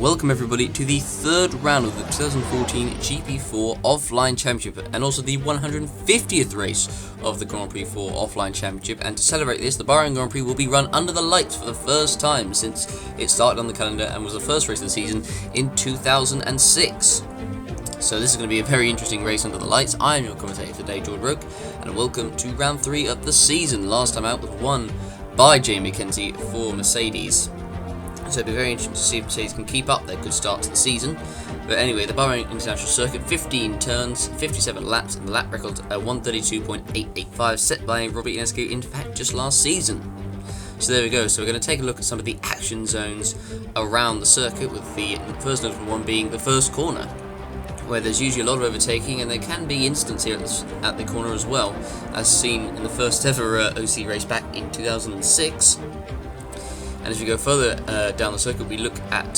welcome everybody to the third round of the 2014 GP4 Offline Championship and also the 150th race of the Prix Offline Championship. And to celebrate this, the Bahrain Grand Prix will be run under the lights for the first time since it started on the calendar and was the first race of the season in 2006. So this is going to be a very interesting race under the lights. I am your commentator today, George Roke, and welcome to round 3 of the season. Last time out was won by Jamie Mackenzie for Mercedes. So it'll be very interesting to see if Mercedes can keep up their good start to the season. But anyway, the Bahrain International Circuit, 15 turns, 57 laps, and the lap record 132.885, set by Robert Ionescu, in fact, just last season. So there we go. So we're going to take a look at some of the action zones around the circuit, with the first notable one being the first corner, where there's usually a lot of overtaking, and there can be incidents here at the corner as well, as seen in the first ever OC race back in 2006. And as we go further down the circuit, we look at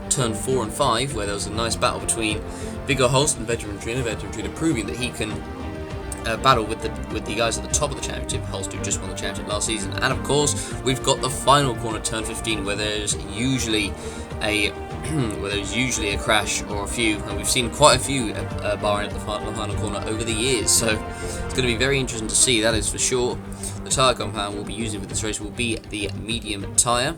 turn 4 and 5, where there was a nice battle between Viggo Holst and veteran trainer proving that he can battle with the guys at the top of the championship. Holst, who just won the championship last season. And of course, we've got the final corner, turn 15, where there's usually a crash or a few, and we've seen quite a few Bahrain at the final corner over the years. So it's going to be very interesting to see, that is for sure. The tyre compound we'll be using for this race will be the medium tyre,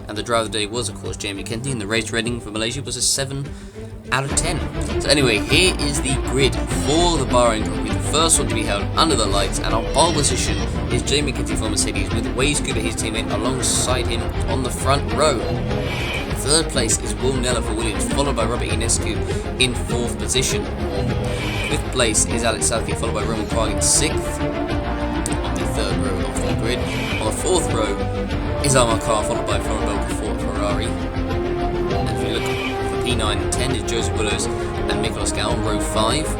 and the driver of the day was of course Jamie Mackenzie, and the race rating for Malaysia was a 7 out of 10. So anyway, here is the grid for the Bahrain Grand Prix, the first one to be held under the lights, and our pole position is Jamie Mackenzie for Mercedes, with Waze Cooper, his teammate, alongside him on the front row. Third place is Will Neller for Williams, followed by Robert Ionescu in 4th position. 5th place is Alex Southgate, followed by Roman Quarg in 6th. Third row of the grid. On the 4th row is Amar Carr, followed by Florian for Ferrari. And if you look for P9 and 10 is Joseph Willows and Nicolas Gal on row 5.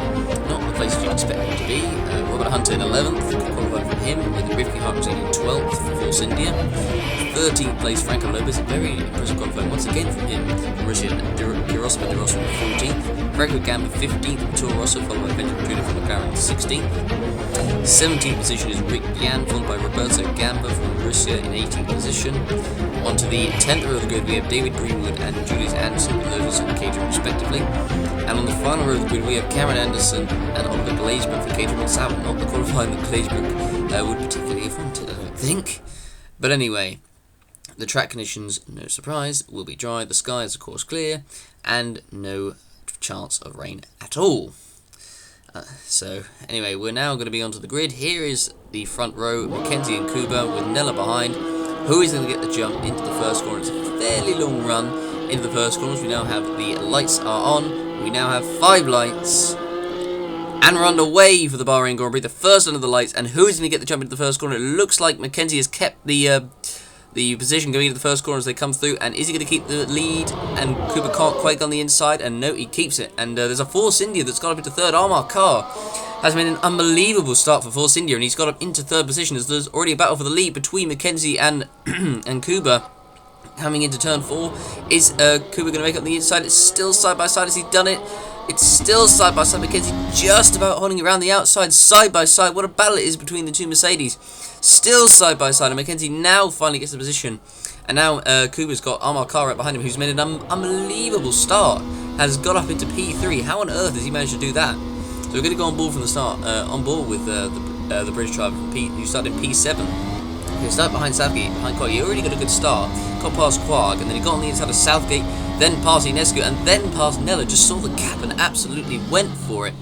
Not the places you'd expect them to be. Robert Hunter in 11th, qualified from him, with Rivki Hartstein in 12th for Force India. 13th place Franco Lopez, a very impressive qualifying once again from him, from Russia, Girosima De Rosso in 14th. Franco Gamba 15th for Toro Rosso, followed by Benjamin Tudor from McLaren in 16th. 17th position is Rick Yan, followed by Roberto Gamba from Russia in 18th position. On to the 10th row of the grid, we have David Greenwood and Julius Anderson with Lotus and Caterham respectively. And on the final row of the grid, we have Cameron Anderson and Oliver Glazebrook for Caterham and Sauber. Not the qualifying that Glazebrook would particularly have wanted, I don't think. But anyway, the track conditions, no surprise, will be dry. The sky is of course clear, and no chance of rain at all. So anyway, we're now going to be onto the grid. Here is the front row, Mackenzie and Kuba with Neller behind. Who is going to get the jump into the first corner? It's a fairly long run into the first corners. We now have the lights are on. We now have 5 lights. And we're underway for the Bahrain Grand Prix, the first under the lights. And who is going to get the jump into the first corner? It looks like Mackenzie has kept the position going into the first corner as they come through, and is he going to keep the lead? And Cooper can't quite go on the inside, and no, he keeps it. And there's a Force India that's got up into 3rd. Amar Carr has made an unbelievable start for Force India, and he's got up into 3rd position as there's already a battle for the lead between Mackenzie and and Cooper. Coming into turn 4, is Cooper going to make it on the inside? It's still side by side. Has he done it? It's still side by side. Mackenzie just about holding it around the outside, side by side. What a battle it is between the two Mercedes. Still side by side, and Mackenzie now finally gets the position. And now Cooper's got Amar Carr right behind him, who's made an unbelievable start. Has got up into P3. How on earth has he managed to do that? So we're going to go on board from the start. On board with the British driver from who started in P7. He started behind Southgate, behind Quarg. He already got a good start. Got past Quarg, and then he got on the inside of Southgate, then past Ionescu, and then past Neller. Just saw the gap and absolutely went for it.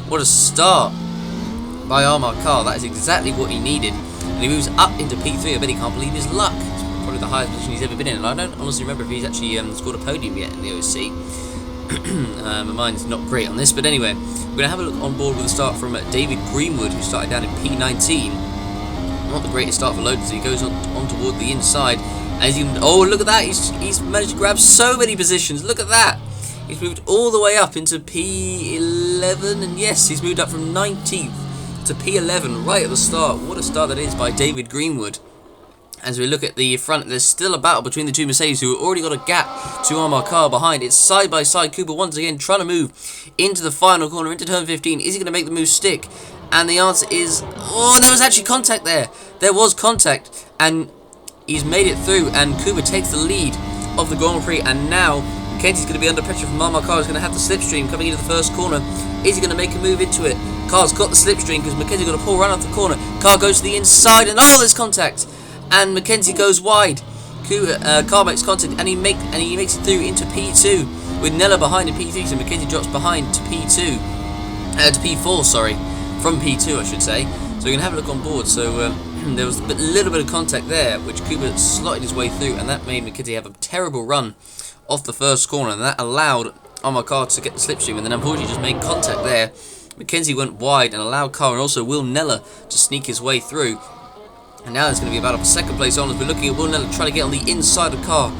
What a start by Amar Carr. That is exactly what he needed. And he moves up into P3. I bet he can't believe his luck. It's probably the highest position he's ever been in. And I don't honestly remember if he's actually scored a podium yet in the OC. My mind's not great on this. But anyway, we're going to have a look on board with a start from David Greenwood, who started down in P19. Not the greatest start for Lotus. He goes on toward the inside. And he's even, oh, look at that. He's managed to grab so many positions. Look at that. He's moved all the way up into P11. And yes, he's moved up from 19th. To P11 right at the start. What a start that is by David Greenwood. As we look at the front, there's still a battle between the two Mercedes, who have already got a gap to Amar Carr behind. It's side by side. Cooper once again trying to move into the final corner, into turn 15. Is he going to make the move stick? And the answer is, oh, there was actually contact there. There was contact, and he's made it through, and Cooper takes the lead of the Grand Prix, and now Mackenzie's going to be under pressure from Marmar. Car is going to have the slipstream coming into the first corner. Is he going to make a move into it? Car's got the slipstream because Mackenzie got a pull run off the corner. Car goes to the inside and oh, there's contact. And Mackenzie goes wide. Car makes contact and he makes it through into P2 with Nella behind in P3. So Mackenzie drops behind to P2, to P4, sorry, from P2 I should say. So we can have a look on board. So there was a little bit of contact there, which Cooper slotted his way through, and that made Mackenzie have a terrible run off the first corner, and that allowed Marmar Car to get the slipstream, and then unfortunately just made contact there. Mackenzie went wide and allowed Car and also Will Nella to sneak his way through. And now it's going to be a battle for second place on as we're looking at Will Nella trying to get on the inside of Car.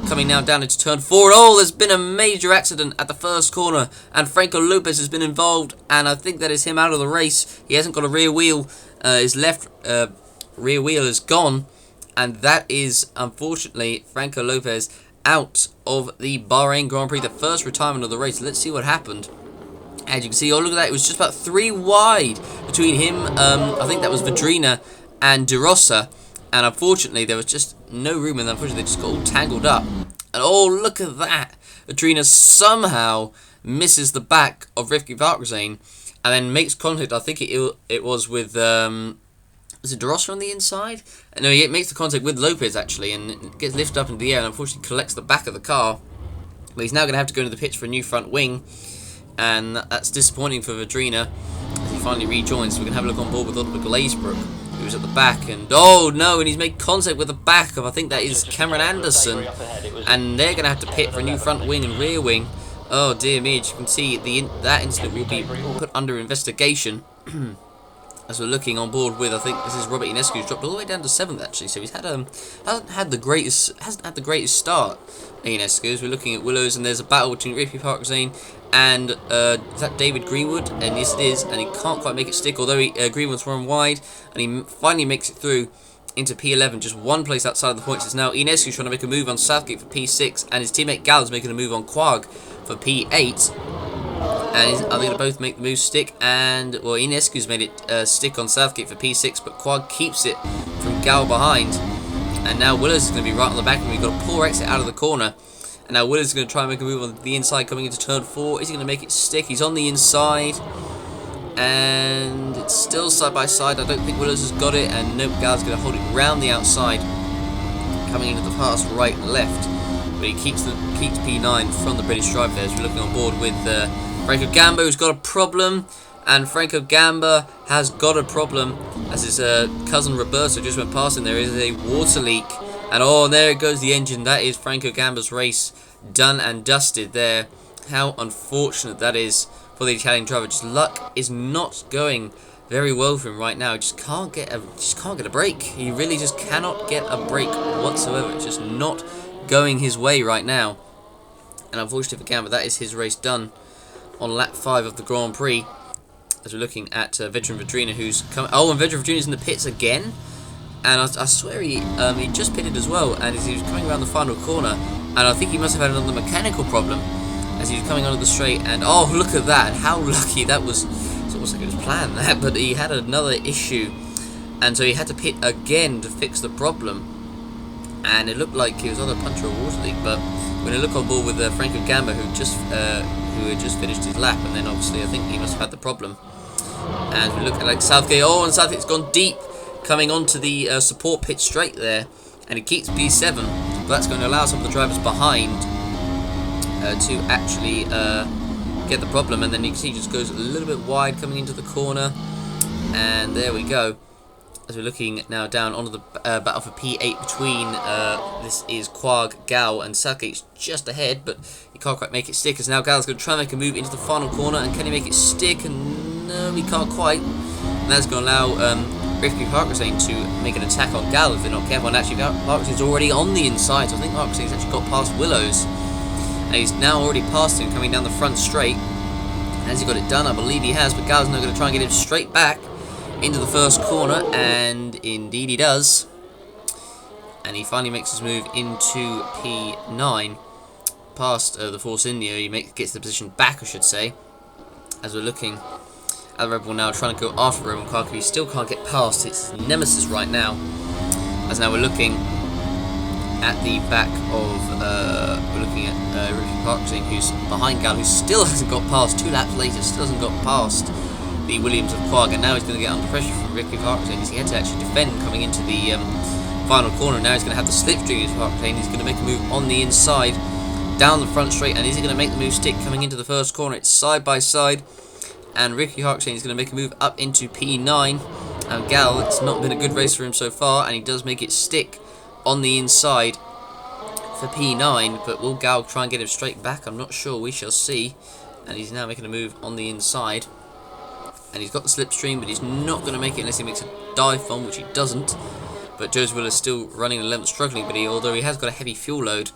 Coming now down into turn 4. Oh, there's been a major accident at the first corner. And Franco Lopez has been involved. And I think that is him out of the race. He hasn't got a rear wheel. His left rear wheel is gone. And that is, unfortunately, Franco Lopez out of the Bahrain Grand Prix. The first retirement of the race. Let's see what happened. As you can see, oh, look at that. It was just about 3 wide between him. I think that was Vedrina and De Rosa, and unfortunately there was just no room, and unfortunately they just got all tangled up. And oh, look at that! Vedrina somehow misses the back of Rivki Varkazane and then makes contact. I think it was with was it De Rosa on the inside? No, he makes the contact with Lopez actually, and gets lifted up into the air and unfortunately collects the back of the car. But he's now going to have to go into the pits for a new front wing, and that's disappointing for Vedrina as he finally rejoins. So we can have a look on board with Oliver Glazebrook, who's at the back, and oh no, and he's made contact with the back of, I think that is Cameron Anderson, and they're going to have to pit for a new front wing and rear wing. Oh dear me, as you can see, that incident will be put under investigation. As we're looking on board with, I think this is Robert Ionescu, who's dropped all the way down to 7th actually, so he's hasn't had the greatest start. Ionescu, as we're looking at Willows, and there's a battle between Ricky Parkzane and is that David Greenwood? And yes, it is, and he can't quite make it stick. Although Greenwood's run wide, and he finally makes it through into P11, just one place outside of the points. It's now Ionescu trying to make a move on Southgate for P6, and his teammate Gal's making a move on Quag for P8. And are they going to both make the move stick? And well, Ionescu's made it stick on Southgate for P6, but Quag keeps it from Gal behind. And now Willows is going to be right on the back, and we've got a poor exit out of the corner. And now Willows is going to try and make a move on the inside coming into turn 4. Is he going to make it stick? He's on the inside. And it's still side by side. I don't think Willows has got it. And nope, Gal's going to hold it round the outside, coming into the pass right left. But he keeps P9 from the British driver there. As we're looking on board with Franco Gamba, who's got a problem. And Franco Gamba has got a problem as his cousin Roberto just went past him. There is a water leak. And oh, there goes the engine. That is Franco Gamba's race done and dusted there. How unfortunate that is for the Italian driver. Just luck is not going very well for him right now. Just can't get a break. He really just cannot get a break whatsoever. It's just not going his way right now. And unfortunately for Gamba, that is his race done on lap 5 of the Grand Prix. As we're looking at Veteran Vedrina, who's coming. Oh, and Veteran Vedrina's in the pits again. And I swear he just pitted as well. And as he was coming around the final corner, and I think he must have had another mechanical problem as he was coming onto the straight. And oh, look at that! And how lucky that was! It's almost like it was planned that, but he had another issue, and so he had to pit again to fix the problem. And it looked like it was either a puncture or water leak. But when I look on board with Franco Gamba, who had just finished his lap, and then obviously I think he must have had the problem. And we look at like Southgate. Oh, and Southgate's gone deep, coming onto the support pit straight there, and it keeps P7. But that's going to allow some of the drivers behind to actually get the problem. And then you can see he just goes a little bit wide coming into the corner, and there we go. As we're looking now down onto the battle for P8 between this is Quag, Gal, and Southgate's just ahead, but he can't quite make it stick. As now Gal's going to try and make a move into the final corner, and can he make it stick? And no, he can't quite. And that's going to allow Rifki Parkazane to make an attack on Gal if they're not careful. And actually, Parkazane's already on the inside, so I think Parkazane's actually got past Willows, and he's now already passed him coming down the front straight. Has he got it done? I believe he has, but Gal's now going to try and get him straight back into the first corner, and indeed he does. And he finally makes his move into P9 past the Force India. He gets the position back, I should say. As we're looking at the Red Bull now trying to go after Roman Karku. He still can't get past its nemesis right now. As now we're looking at the back of, we're looking at Ricky Parkinson, who's behind Gal, who still hasn't got past, 2 laps later, still hasn't got past the Williams of Quagga. Now he's going to get under pressure from Ricky Parkinson, because he had to actually defend coming into the final corner. Now he's going to have the slipstream of Parkinson. He's going to make a move on the inside, down the front straight, and is he going to make the move stick coming into the first corner? It's side by side, and Ricky Parkinson is going to make a move up into P9. And Gal, it's not been a good race for him so far, and he does make it stick on the inside for P9, but will Gal try and get him straight back? I'm not sure, we shall see. And he's now making a move on the inside, and he's got the slipstream, but he's not going to make it unless he makes a dive bomb, which he doesn't. But Joseph Will is still running the length, struggling, but although he has got a heavy fuel load,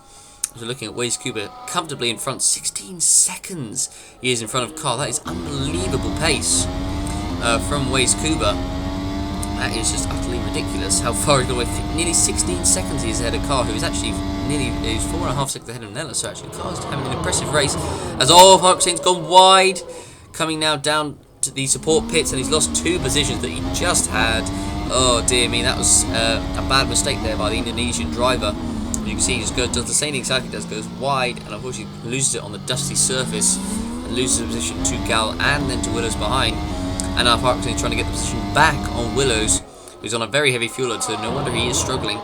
as we're looking at Waze Cooper comfortably in front, 16 seconds he is in front of Carl. That is unbelievable pace from Waze Cooper. That is just utterly ridiculous how far he's got away. Nearly 16 seconds he's ahead of Carl, who is actually he's 4.5 seconds ahead of Nella. So actually Carl's having an impressive race, as Parkinson's gone wide, coming now down to the support pits, and he's lost 2 positions that he just had. Oh dear me, that was a bad mistake there by the Indonesian driver. As you can see, he just does the same thing exactly does, goes wide, and unfortunately loses it on the dusty surface, and loses the position to Gal and then to Willows behind. And now Parkinson is trying to get the position back on Willows, who's on a very heavy fuel load, so no wonder he is struggling.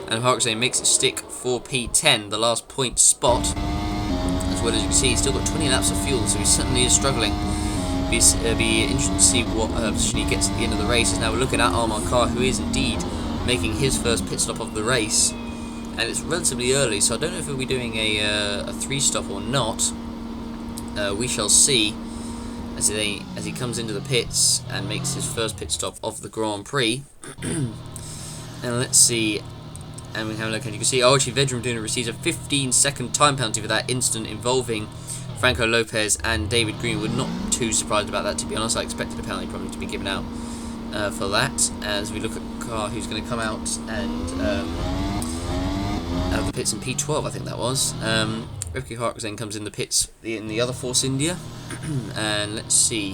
And Parkinson makes it stick for P10, the last point spot. As well as you can see, he's still got 20 laps of fuel, so he certainly is struggling. Be interesting to see what position he gets at the end of the race. As now we're looking at Armand Carr, who is indeed making his first pit stop of the race. And it's relatively early, so I don't know if he'll be doing a 3-stop or not. We shall see. As he comes into the pits and makes his first pit stop of the Grand Prix. And let's see, and we have a look, and you can see, actually Vedran Duna receives a 15-second time penalty for that incident involving Franco Lopez and David Greenwood. Not too surprised about that, to be honest. I expected a penalty probably to be given out for that. As we look at Carr, who's going to come out and out of the pits in P12, I think that was. Ricky Harks then comes in the pits in the other Force India. And let's see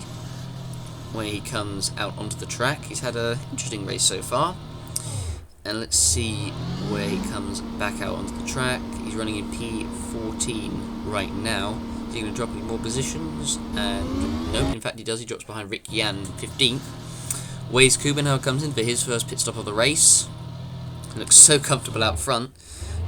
where he comes out onto the track. He's had an interesting race so far. And let's see where he comes back out onto the track. He's running in P14 right now. Is he going to drop any more positions? And no, in fact he does. He drops behind Rick Yan 15th. Waze Kuban now comes in for his first pit stop of the race. He looks so comfortable out front.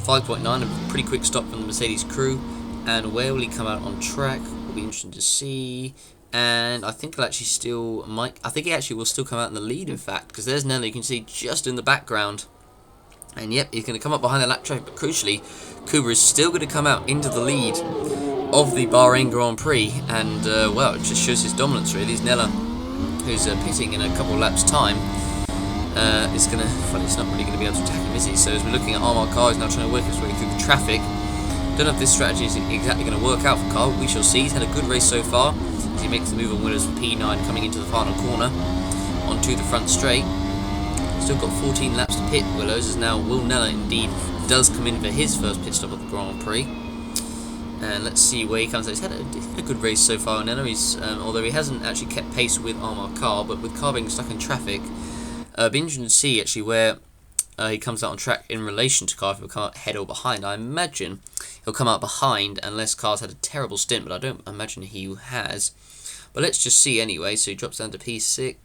5.9, a pretty quick stop from the Mercedes crew. And where will he come out on track? Will be interesting to see. And I think he'll actually still I think he actually will still come out in the lead, in fact, because there's Nelly, you can see just in the background. And yep, he's going to come up behind the lap traffic, but crucially, Kuba is still going to come out into the lead of the Bahrain Grand Prix. And well, it just shows his dominance really. It's Nella, who's pitting in a couple of laps' time. It's not really going to be able to attack him, is he? So as we're looking at Armand Carr, he's now trying to work his way through the traffic. Don't know if this strategy is exactly going to work out for Carl. We shall see. He's had a good race so far as he makes the move on Willows for P9 coming into the final corner onto the front straight. Still got 14 laps to pit. Willows as now Will Nella indeed does come in for his first pit stop of the Grand Prix. And let's see where he comes out. He's had a good race so far. Nella, although he hasn't actually kept pace with Armand Carr, but with Carr being stuck in traffic, be interesting to see actually where he comes out on track in relation to Carr, if he'll come out ahead or behind. I imagine he'll come out behind unless Carr's had a terrible stint, but I don't imagine he has. But let's just see anyway. So he drops down to P6,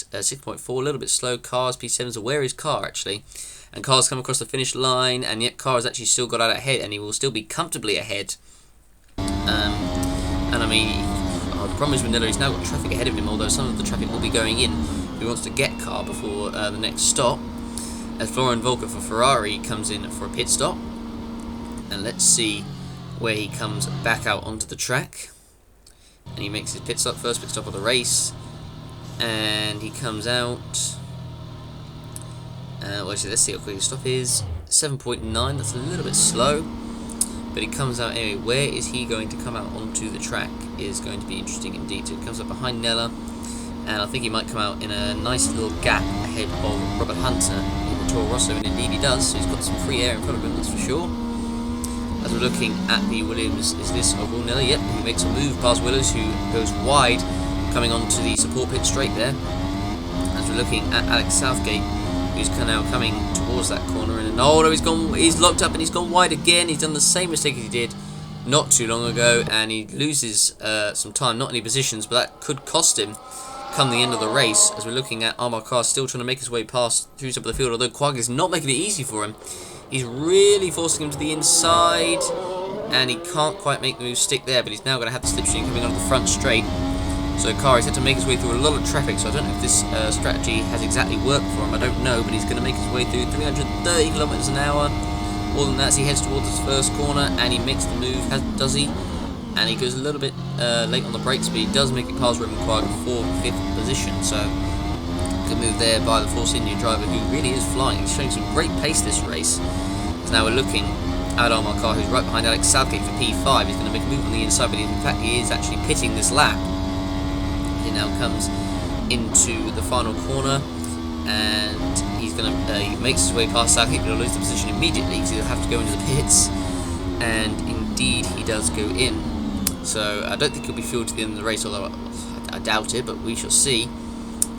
6.4, a little bit slow. Carr's P7, so where is Carr actually? And Carr's come across the finish line, and yet Carr has actually still got out ahead, and he will still be comfortably ahead. And I mean, the problem is with Nella, he's now got traffic ahead of him, although some of the traffic will be going in. He wants to get Carr before the next stop. As Florian Volker for Ferrari comes in for a pit stop. And let's see where he comes back out onto the track. And he makes his pit stop, first pit stop of the race. And he comes out. Let's see how quick his stop is. 7.9, that's a little bit slow. But he comes out anyway. Where is he going to come out onto the track is going to be interesting indeed. So he comes up behind Nella. And I think he might come out in a nice little gap ahead of Robert Hunter in the Toro Rosso, and indeed he does. So he's got some free air in front of him, that's for sure. As we're looking at the Williams, is this of Will Nella? Yep, he makes a move past Willows, who goes wide, coming onto the support pit straight there. As we're looking at Alex Southgate, who's now coming towards that corner. And oh no, he's locked up and he's gone wide again. He's done the same mistake as he did not too long ago, and he loses some time, not any positions, but that could cost him come the end of the race, as we're looking at Amar Khan still trying to make his way past through top of the field, although Quag is not making it easy for him. He's really forcing him to the inside, and he can't quite make the move stick there, but he's now going to have the slipstream coming onto the front straight. So Kari's had to make his way through a lot of traffic, so I don't know if this strategy has exactly worked for him, I don't know, but he's going to make his way through 330 kilometers an hour. More than that, as he heads towards his first corner, and he makes the move, does he? And he goes a little bit late on the brakes, but he does make it past Roman Quag for 5th position. So, good move there by the Force India driver, who really is flying. He's showing some great pace this race. So now we're looking at Amar Khan, who's right behind Alex Southgate for P5. He's going to make a move on the inside, but in fact he is actually pitting this lap. He now comes into the final corner, and he's going to he makes his way past Southgate, but he'll lose the position immediately because he'll have to go into the pits. And indeed, he does go in. So I don't think he'll be fueled to the end of the race, although I doubt it, but we shall see.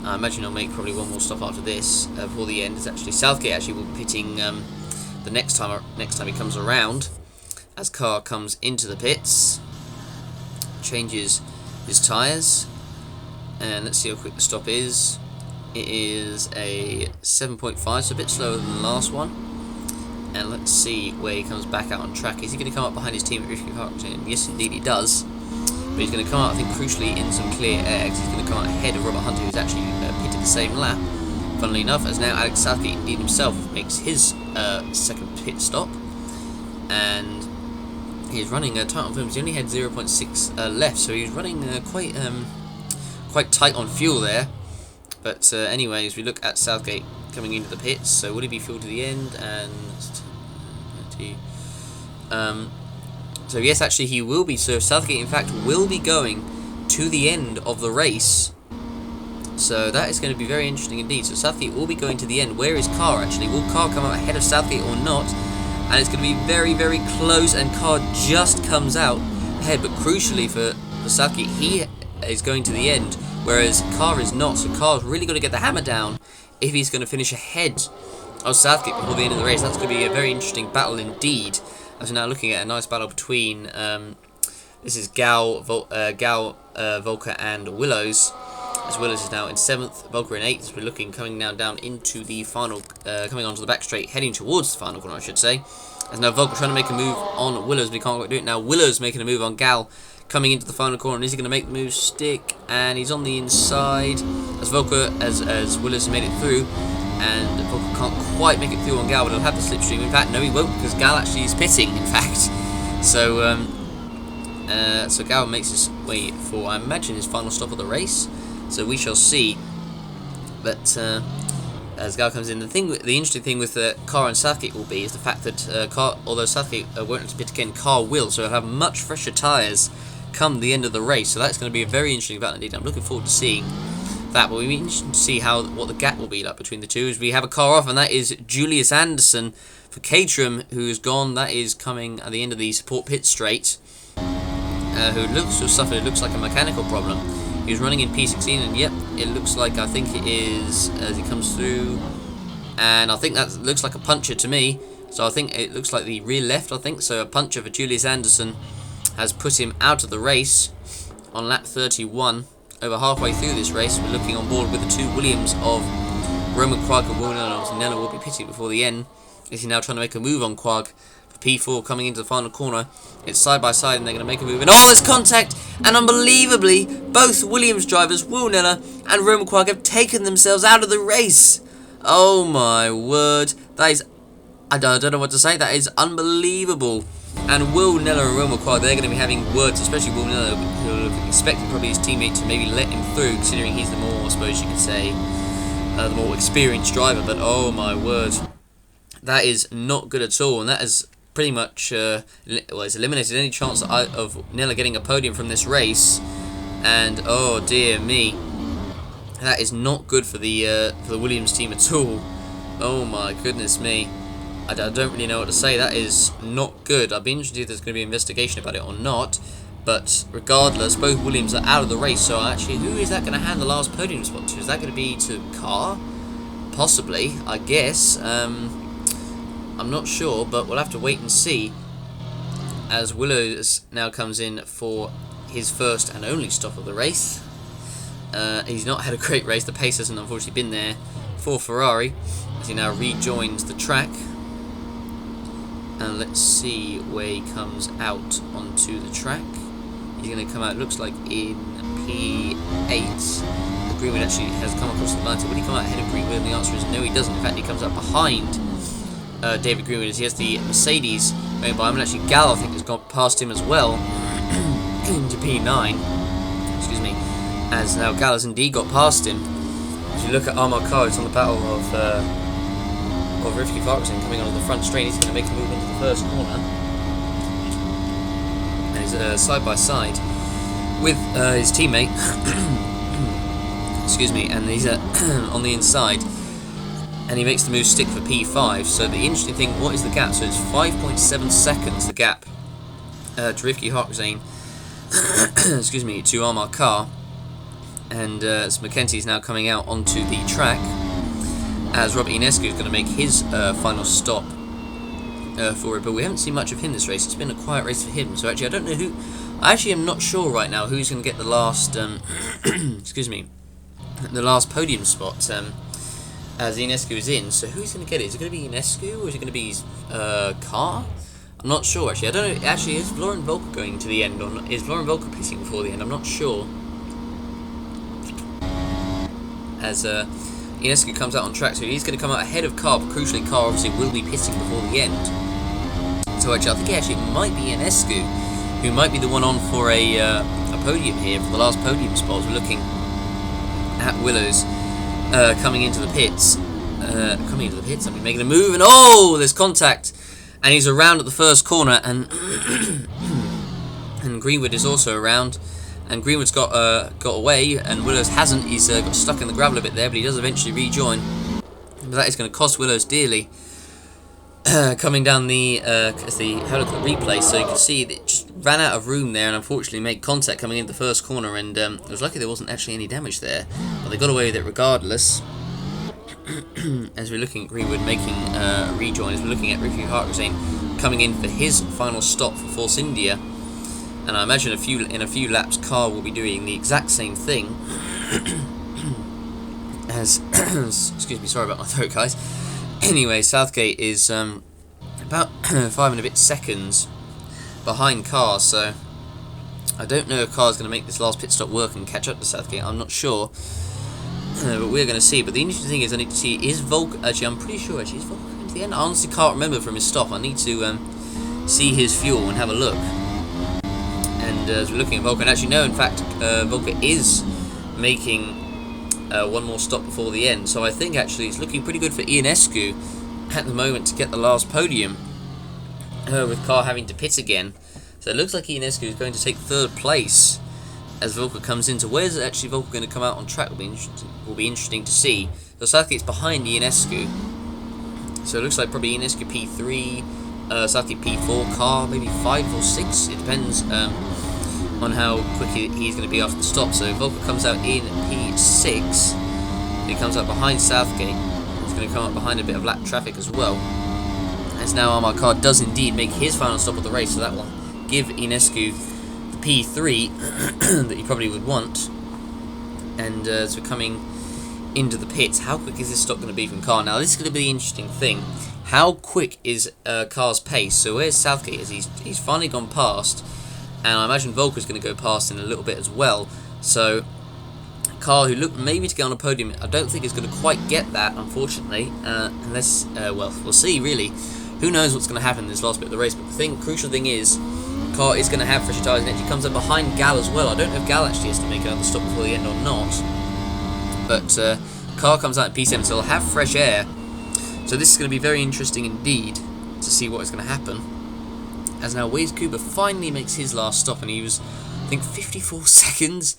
I imagine he'll make probably one more stop after this before the end. It's actually Southgate actually will be pitting the next time he comes around, as Carr comes into the pits, changes his tyres, and let's see how quick the stop is. It is a 7.5, so a bit slower than the last one. And let's see where he comes back out on track. Is he going to come up behind his team at Rifki Park? Yes, indeed he does. But he's going to come out, I think, crucially in some clear air, because he's going to come out ahead of Robert Hunter, who's actually pitted the same lap. Funnily enough, as now Alex Southgate indeed himself makes his second pit stop. And he's running tight on fumes. He only had 0.6 left, so he's running quite tight on fuel there. But anyways, we look at Southgate coming into the pits. So will he be fueled to the end? And so yes, actually he will be. So Southgate in fact will be going to the end of the race. So that is going to be very interesting indeed. So Southgate will be going to the end. Where is Carr actually? Will Carr come out ahead of Southgate or not? And it's going to be very, very close, and Carr just comes out ahead. But crucially for Southgate, he is going to the end, whereas Carr is not. So Carr's really got to get the hammer down if he's going to finish ahead of Southgate before the end of the race. That's going to be a very interesting battle indeed. As we're now looking at a nice battle between this is Volker and Willows. As Willows is now in 7th, Volker in 8th. We're looking coming now down into the final, coming onto the back straight, heading towards the final corner, I should say. As now Volker trying to make a move on Willows, but he can't quite do it. Now Willows making a move on Gal, coming into the final corner, and is he going to make the move stick? And he's on the inside as Volker, as Willows has made it through, and Volker can't quite make it through on Gal, but he'll have the slipstream. In fact, no, he won't, because Gal actually is pitting. In fact, so so Gal makes his way for, I imagine, his final stop of the race. So we shall see. But as Gal comes in, the interesting thing with Carr and Southgate will be is the fact that Carr, although Southgate won't have to pit again, Carr will, so he'll have much fresher tyres come the end of the race. So that's going to be a very interesting battle indeed. I'm looking forward to seeing that. But we'll be interested to see what the gap will be like between the two. As we have a car off, and that is Julius Anderson for Caterham, who's gone. That is coming at the end of the support pit straight. Who looks to have suffered, it looks like a mechanical problem. He was running in P16, and yep, it looks like, I think it is, as he comes through, and I think that looks like a puncture to me. So I think it looks like the rear left, I think. So a puncture for Julius Anderson has put him out of the race on lap 31. Over halfway through this race, we're looking on board with the two Williams of Roman Quag and Will Nella. Nella will be pitting before the end. Is he now trying to make a move on Quag? P4 coming into the final corner. It's side by side, and they're going to make a move. And oh, there's contact! And unbelievably, both Williams drivers, Will Nella and Roman Quag, have taken themselves out of the race. Oh my word! That is, I don't know what to say. That is unbelievable. And Will Nella and Roman Quag, they're going to be having words, especially Will Nella, who will have expected probably his teammate to maybe let him through, considering he's the more, I suppose you could say, the more experienced driver. But oh my word, that is not good at all, and that is pretty much it's eliminated any chance of Nella getting a podium from this race. And oh dear me, that is not good for the Williams team at all. Oh my goodness me, I don't really know what to say. That is not good. I'd be interested if there's going to be an investigation about it or not. But regardless, both Williams are out of the race. So actually, who is that going to hand the last podium spot to? Is that going to be to Carr? Possibly, I guess. I'm not sure, but we'll have to wait and see. As Willows now comes in for his first and only stop of the race. He's not had a great race. The pace hasn't unfortunately been there for Ferrari as he now rejoins the track. And let's see where he comes out onto the track. He's going to come out, looks like, in P8. Greenwood actually has come across the line. So will he come out ahead of Greenwood? And the answer is no, he doesn't. In fact, he comes out behind David Greenwood as he has the Mercedes going by him. And actually, Gal, I think, has gone past him as well into P9. Excuse me. As now Gal has indeed got past him. As you look at Armar Car, it's on the battle of Rivki Farquharson coming onto the front straight. He's going to make a move into the first corner. And he's side by side with his teammate. Excuse me, and he's on the inside. And he makes the move stick for P5. So the interesting thing, what is the gap? So it's 5.7 seconds, the gap to Rivki Farquharson, excuse me, to Armar Car. And so Mackenzie's now coming out onto the track as Robert Ionescu is going to make his final stop for it. But we haven't seen much of him this race. It's been a quiet race for him. So actually, I don't know who. I actually am not sure right now who's going to get the last. Excuse me, the last podium spot. As Ionescu is in. So who's going to get it? Is it going to be Ionescu or is it going to be his car? I'm not sure actually. I don't know. Actually, is Laurent Volker going to the end or not? Is Laurent Volker pitting before the end? I'm not sure. As Ionescu comes out on track, so he's going to come out ahead of Carr, but crucially Carr obviously will be pitting before the end. So actually, I think it might be Ionescu who might be the one on for a podium here, for the last podium spot. We're looking at Willows coming into the pits. I mean, making a move, and oh, there's contact, and he's around at the first corner, and and Greenwood is also around. And Greenwood's got away, and Willows hasn't. He's got stuck in the gravel a bit there, but he does eventually rejoin. But that is going to cost Willows dearly. Coming down the as the have a look at the replay, so you can see that it just ran out of room there, and unfortunately made contact coming into the first corner. And it was lucky there wasn't actually any damage there, but they got away with it regardless. As we're looking at Greenwood making a rejoin, as we're looking at Rivki Farquharson coming in for his final stop for Force India. And I imagine in a few laps, Carr will be doing the exact same thing. As excuse me, sorry about my throat, guys. Anyway, Southgate is about 5 and a bit seconds behind Carr, so I don't know if Carr's going to make this last pit stop work and catch up to Southgate. I'm not sure, but we're going to see. But the interesting thing is, I need to see, is Volker actually? I'm pretty sure actually is Volker coming to the end. I honestly can't remember from his stop. I need to see his fuel and have a look. And as we're looking at Volker, and actually no, in fact, Volker is making one more stop before the end. So I think actually it's looking pretty good for Ionescu at the moment to get the last podium, with Carr having to pit again. So it looks like Ionescu is going to take third place as Volker comes in. So where's actually Volker going to come out on track will be interesting to see. So Southgate's behind Ionescu. So it looks like probably Ionescu P3, Southgate P4, Carr maybe 5 or 6. It depends on how quick he's going to be after the stop. So Volker comes out in P6. He comes out behind Southgate. He's going to come up behind a bit of lap traffic as well. As now Armar Car does indeed make his final stop of the race, so that will give Ionescu the P3 that he probably would want. And as we're coming into the pits, how quick is this stop going to be from Carr? Now this is going to be the interesting thing. How quick is Carr's pace? So where's Southgate? As he's finally gone past. And I imagine Volker's going to go past in a little bit as well. So Carr, who looked maybe to get on a podium, I don't think is going to quite get that, unfortunately. Unless, well, we'll see, really. Who knows what's going to happen in this last bit of the race. But the crucial thing is, Carr is going to have fresher tyres, and actually comes up behind Gal as well. I don't know if Gal actually has to make another stop before the end or not. But Carr comes out in P7, so he'll have fresh air. So this is going to be very interesting indeed to see what is going to happen. As now Wade Cooper finally makes his last stop, and he was, I think, 54 seconds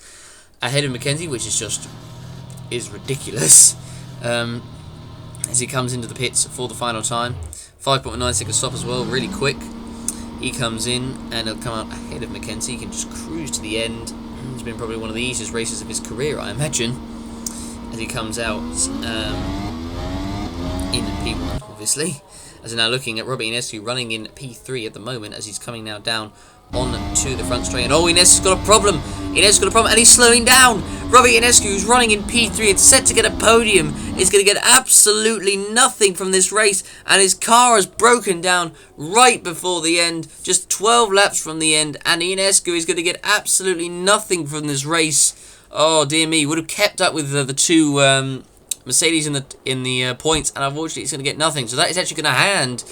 ahead of Mackenzie, which is ridiculous. As he comes into the pits for the final time, 5.9 second stop as well, really quick. He comes in and he'll come out ahead of Mackenzie. He can just cruise to the end. It's been probably one of the easiest races of his career, I imagine. As he comes out in P1, obviously. As we're now looking at Robert Inescu running in P3 at the moment, as he's coming now down on to the front straight. And oh, Inescu's got a problem. Inescu's got a problem, and he's slowing down. Robert Inescu, who's running in P3 and set to get a podium, is going to get absolutely nothing from this race. And his car has broken down right before the end, just 12 laps from the end. And Inescu is going to get absolutely nothing from this race. Oh, dear me. Would have kept up with the two Mercedes in the points, and unfortunately it's going to get nothing. So that is actually going to hand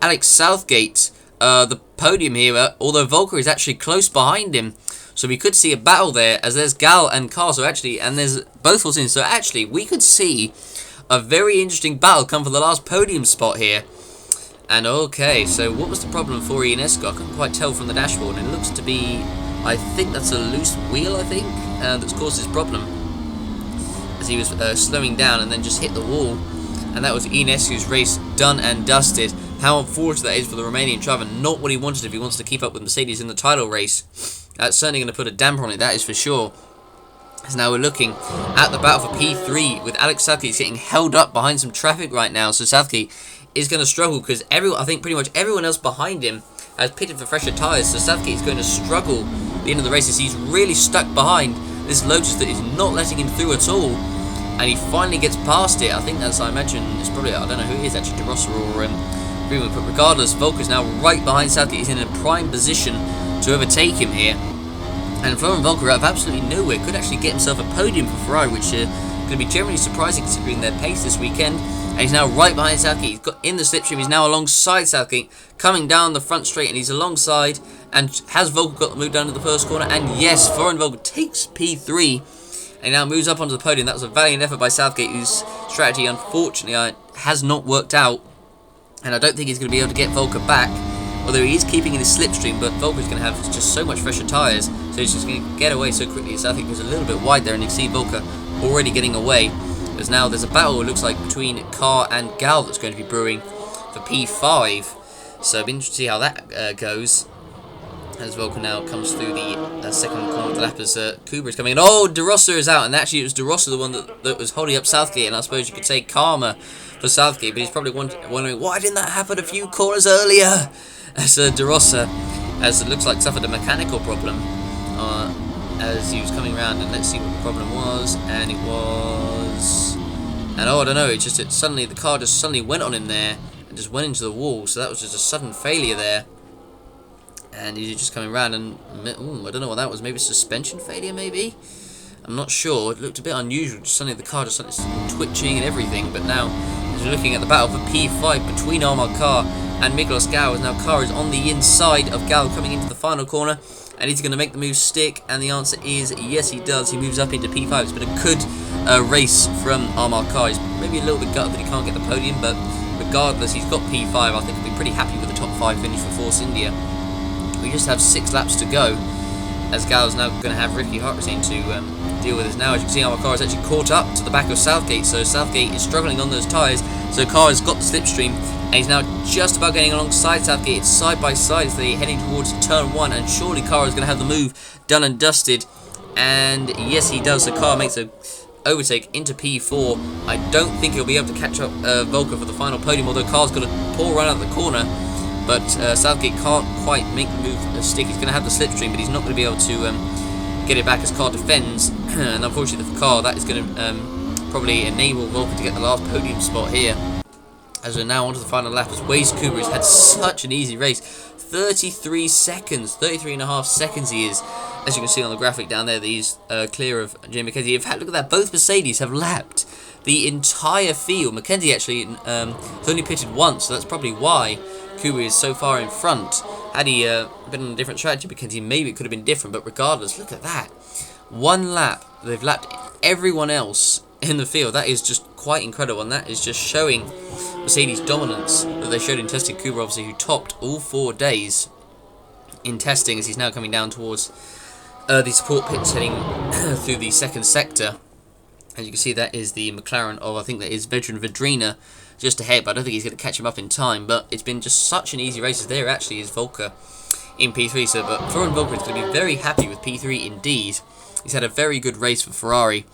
Alex Southgate the podium here, although Volker is actually close behind him. So we could see a battle there, as there's Gal and Carl, so actually, and there's both was in. So actually, we could see a very interesting battle come for the last podium spot here. And okay, so what was the problem for Ionesco? I couldn't quite tell from the dashboard, and it looks to be, I think that's a loose wheel, I think, that's caused this problem. As he was slowing down and then just hit the wall. And that was Ionesco's race done and dusted. How unfortunate that is for the Romanian driver. Not what he wanted if he wants to keep up with Mercedes in the title race. That's certainly going to put a damper on it, that is for sure. As now we're looking at the battle for P3 with Alex Southgate getting held up behind some traffic right now. So Southgate is going to struggle because I think pretty much everyone else behind him has pitted for fresher tyres. So Southgate is going to struggle at the end of the race as he's really stuck behind this Lotus that is not letting him through at all. And he finally gets past it. I think that's, I imagine, it's probably, I don't know who it is actually, DeRossa or Greenwood. But regardless, Volker's now right behind Southgate. He's in a prime position to overtake him here. And Florian Volker out of absolutely nowhere could actually get himself a podium for Ferrari, which could be generally surprising considering their pace this weekend. And he's now right behind Southgate. He's got in the slipstream. He's now alongside Southgate, coming down the front straight, and he's alongside. And has Volker got the move down to the first corner? And yes, Florian Volker takes P3. And now moves up onto the podium. That was a valiant effort by Southgate, whose strategy, unfortunately, has not worked out. And I don't think he's going to be able to get Volker back. Although he is keeping in his slipstream, but Volker's going to have just so much fresher tyres. So he's just going to get away so quickly. Southgate was a little bit wide there, and you can see Volker already getting away. As now there's a battle, it looks like, between Carr and Gal that's going to be brewing for P5. So it'll be interesting to see how that goes. As Volker now comes through the second corner of the lap as Kuba is coming in. Oh, DeRossa is out, and actually it was DeRossa the one that was holding up Southgate, and I suppose you could say karma for Southgate, but he's probably wondering, why didn't that happen a few corners earlier? As DeRossa, as it looks like, suffered a mechanical problem as he was coming around, and let's see what the problem was, and it was, and oh, I don't know, suddenly the car just suddenly went on him there, and just went into the wall, so that was just a sudden failure there. And he's just coming around, and I don't know what that was. Maybe suspension failure, maybe? I'm not sure. It looked a bit unusual. Just suddenly the car just started twitching and everything. But now, as we're looking at the battle for P5 between Armand Carr and Miklos Gal, as now Carr is on the inside of Gal coming into the final corner. And he's going to make the move stick. And the answer is yes, he does. He moves up into P5. It's been a good race from Armand Carr. He's maybe a little bit gutted that he can't get the podium. But regardless, he's got P5. I think he'll be pretty happy with the top 5 finish for Force India. We just have 6 laps to go, as Gal's now going to have Ricky Hartstein to deal with us now. As you can see, our car is actually caught up to the back of Southgate, so Southgate is struggling on those tyres. So Carr has got the slipstream, and he's now just about getting alongside Southgate. It's side by side as they're heading towards turn 1, and surely Carr is going to have the move done and dusted. And yes, he does. So Carr makes a overtake into P4. I don't think he'll be able to catch up Volker for the final podium, although Carr's got a poor run out of the corner. But Southgate can't quite make the move stick. He's going to have the slipstream, but he's not going to be able to get it back as Carr defends. And unfortunately for Carr, that is going to probably enable Volker to get the last podium spot here. As we're now on to the final lap, as Waze Kuba has had such an easy race. 33 seconds, 33.5 seconds he is. As you can see on the graphic down there, that he's clear of Jamie McKenzie. In fact, look at that, both Mercedes have lapped the entire field. McKenzie actually has only pitted once, so that's probably why Kuba is so far in front. Had he been on a different strategy, McKenzie, maybe it could have been different, but regardless, look at that. One lap, they've lapped everyone else in the field. That is just quite incredible, and that is just showing Mercedes' dominance that they showed in testing. Kuba, obviously, who topped all 4 days in testing, as he's now coming down towards the support pits heading through the second sector. As you can see, that is the McLaren of, I think that is veteran Vedrina just ahead, but I don't think he's going to catch him up in time. But it's been just such an easy race, as there actually is Volker in P3. So, but Florian Volker is going to be very happy with P3 indeed. He's had a very good race for Ferrari,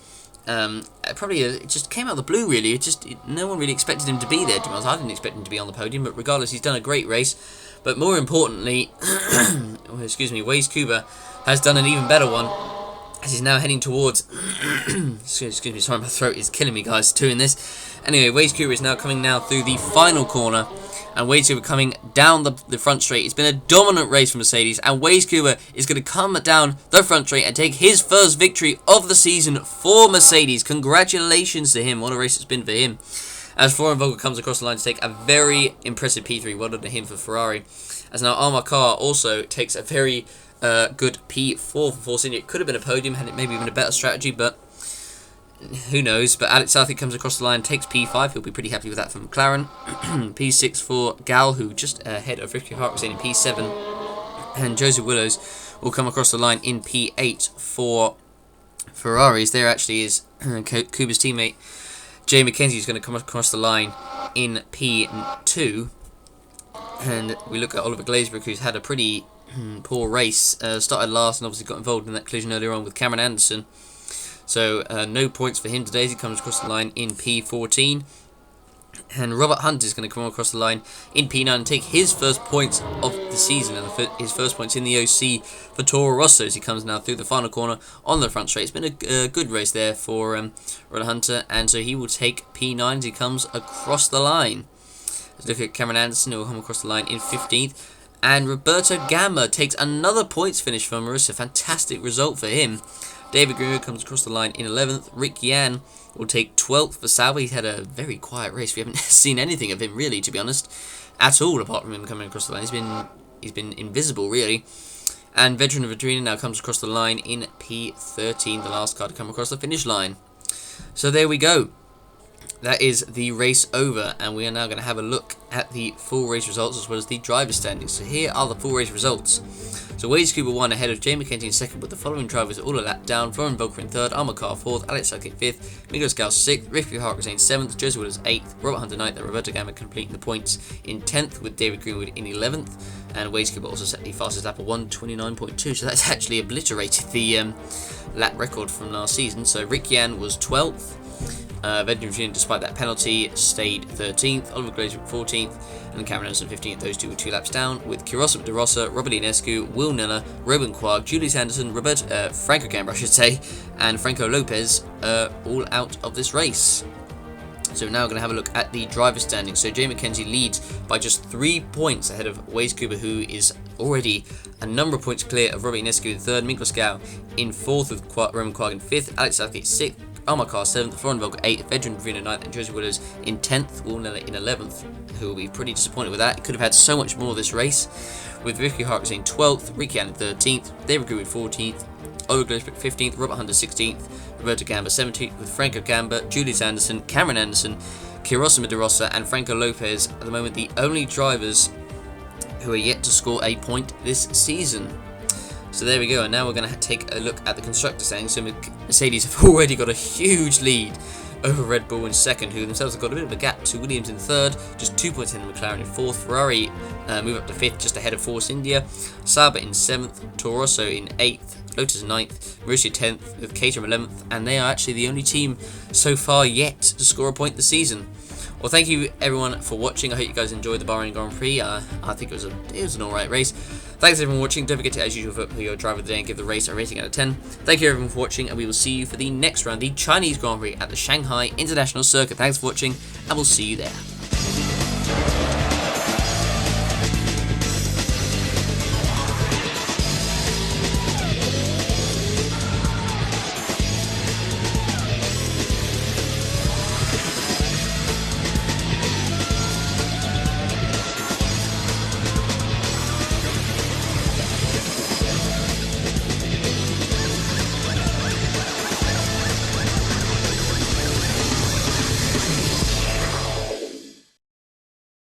Probably it just came out of the blue, really. No one really expected him to be there, to be honest. I didn't expect him to be on the podium, but regardless, he's done a great race. But more importantly, excuse me, Waze Kuba has done an even better one, as he's now heading towards... excuse me, sorry, my throat is killing me, guys, doing this. Anyway, Waze Kuba is now coming through the final corner, and Waze Kuba coming down the front straight. It's been a dominant race for Mercedes, and Waze Kuba is going to come down the front straight and take his first victory of the season for Mercedes. Congratulations to him. What a race it's been for him. As Florian Vogel comes across the line to take a very impressive P3. Well done to him for Ferrari. As now Armar Carr also takes a very good P4 for Force India. It could have been a podium, had it maybe been a better strategy, but who knows. But Alex Southey comes across the line, takes P5. He'll be pretty happy with that from McLaren. P6 for Gal, who just ahead of Ricky Harkins in P7. And Joseph Willows will come across the line in P8 for Ferraris. There actually is Kuba's teammate Jay McKenzie is going to come across the line in P2. And we look at Oliver Glazebrook, who's had a pretty poor race. Started last and obviously got involved in that collision earlier on with Cameron Anderson. So no points for him today as he comes across the line in P14. And Robert Hunt is going to come across the line in P9 and take his first points of the season and his first points in the OC for Toro Rosso as he comes now through the final corner on the front straight. It's been a good race there for Robert Hunter, and so he will take P9 as he comes across the line. Let's look at Cameron Anderson, who will come across the line in 15th. And Roberto Gamba takes another points finish for Marissa. Fantastic result for him. David Greenwood comes across the line in 11th. Rick Yan will take 12th for Sauber. He's had a very quiet race. We haven't seen anything of him, really, to be honest, at all, apart from him coming across the line. He's been invisible, really. And Veteran of Adrena now comes across the line in P13, the last car to come across the finish line. So there we go. That is the race over, and we are now going to have a look at the full race results as well as the driver standings. So here are the full race results. So Waze Kuba won ahead of Jay McKenzie in second, with the following drivers all a lap down: Florian Volker in third, Armar Carr fourth, Alex Southgate fifth, Miguel Scouse sixth, Ricky Harkins seventh, Joseph Williams eighth, Robert Hunter ninth, and Roberto Gamba completing the points in 10th, with David Greenwood in 11th. And Waze Kuba also set the fastest lap of 1:29.2, so that's actually obliterated the lap record from last season. So Rick Yan was 12th. Vedran, despite that penalty, stayed 13th, Oliver Glazebrook 14th, and Cameron Anderson 15th. Those two were 2 laps down, with Kirosa De Rosa, Robert Inescu, Will Nella, Robin Quag, Julius Anderson, Franco Gamba, I should say, and Franco Lopez all out of this race. So we're now going to have a look at the driver standings. So Jay McKenzie leads by just 3 points ahead of Waze Kuba, who is already a number of points clear of Robert Inescu in 3rd, Miklos Gau in 4th, with Roman Quag in 5th, Alex Southgate 6th, Armar Carr 7th, Florian Volker 8th, Vedran Verino 9th, and Joseph Willows in 10th, Will Nella in 11th, who will be pretty disappointed with that. It could have had so much more this race, with Ricky Harkins in 12th, Ricky Allen 13th, David Greenwood 14th, Oliver Glazebrook 15th, Robert Hunter 16th, Roberto Gamba 17th, with Franco Gamba, Julius Anderson, Cameron Anderson, Kirosa De Rosa, and Franco Lopez at the moment the only drivers who are yet to score a point this season. So there we go, and now we're going to take a look at the constructor standings. So Mercedes have already got a huge lead over Red Bull in 2nd, who themselves have got a bit of a gap to Williams in 3rd, just 2 points in McLaren in 4th, Ferrari move up to 5th, just ahead of Force India, Sauber in 7th, Toro Rosso in 8th, Lotus 9th, Marussia 10th, with Caterham 11th, and they are actually the only team so far yet to score a point this season. Well, thank you everyone for watching. I hope you guys enjoyed the Bahrain Grand Prix. I think it was an alright race. Thanks everyone for watching. Don't forget to, as usual, vote for your driver of the day and give the race a rating out of 10. Thank you everyone for watching, and we will see you for the next round, the Chinese Grand Prix at the Shanghai International Circuit. Thanks for watching, and we'll see you there.